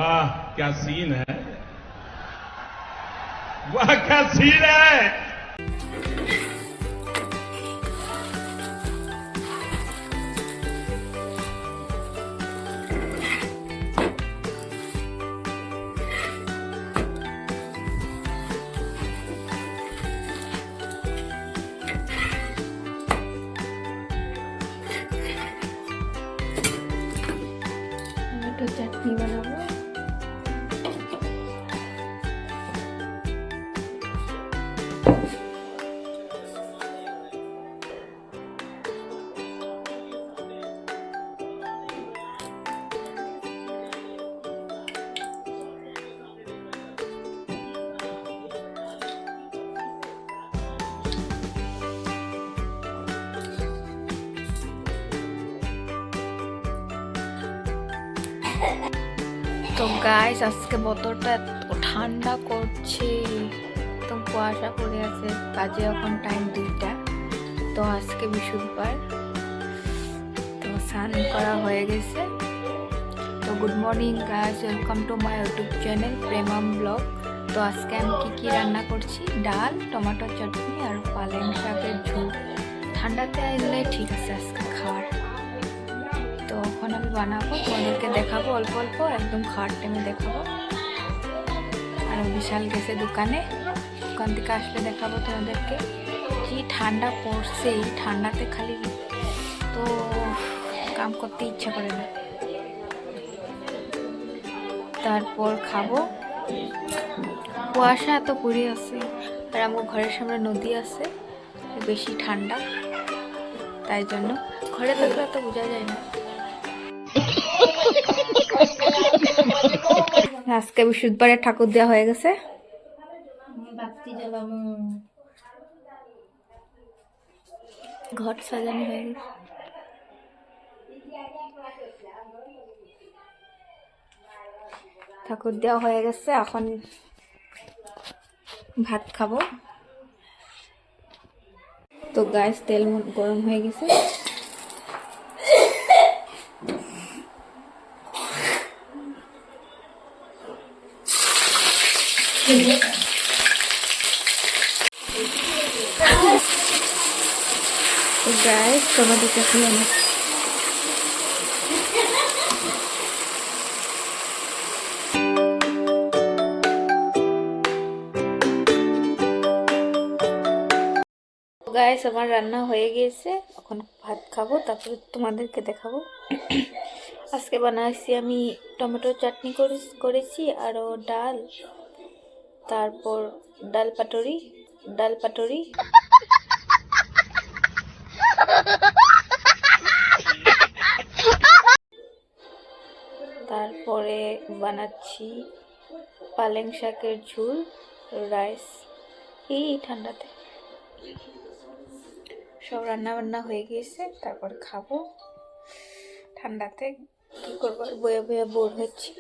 वाह क्या सीन है, वाह क्या सीन है। टमाटो चटनी बनाबो। তো গাইস আজকে বোতলটা এত ঠান্ডা করছে, তো কুয়াশা পড়ে আছে, বাজে এখন টাইম 2টা। তো আজকে বৃহস্পতিবার, তো স্নান করা হয়ে গেছে। তো good morning guys, welcome to my YouTube channel Premam blog. তো আজকে আমি কি রান্না করছি, ডাল, টমেটো চাটনি আর পালেং শাকের ঝোল। ঠান্ডাতে আইলে ঠিক আছে আজকে খাওয়ার। তো এখন আমি বানাবো, তোমাদেরকে দেখাবো অল্প অল্প, একদম খাওয়ার টাইমে দেখাবো। আর বিশাল গেছে দোকানে, দোকান থেকে আসলে দেখাবো তোমাদেরকে। কি ঠান্ডা পড়ছে, এই ঠান্ডাতে খালি তো কাম করতে ইচ্ছা করে না। তারপর খাবো, কুয়াশা এত পড়ে আছে, আর আমার ঘরের সামনে নদী আছে, বেশি ঠান্ডা, তাই জন্য ঘরে থাকলে তো বোঝা যায় না। আজকে বৃহস্পতিবারে ঠাকুর দেওয়া হয়ে গেছে, ঘর সাজানো হয়ে গেছে। ঠাকুর দেওয়া হয়ে গেছে, এখন ভাত খাবো। তো গ্যাস তেল গরম হয়ে গেছে, তো গ্যাস টমেটো চাটনি অনেক। গাইস আমার রান্না হয়ে গিয়েছে, এখন ভাত খাবো, তারপরে তোমাদেরকে দেখাবো। আজকে বানাইছি আমি টমেটো চাটনি করেছি, আরও ডাল, তারপর ডাল পাটোরি, তারপরে বানাচ্ছি পালেং শাকের ঝোল, রাইস। এই ঠান্ডাতে সব রান্না বান্না হয়ে গিয়েছে, তারপর খাবো। ঠান্ডাতে কি করবো, বয়ে বয়ে বোর হচ্ছি।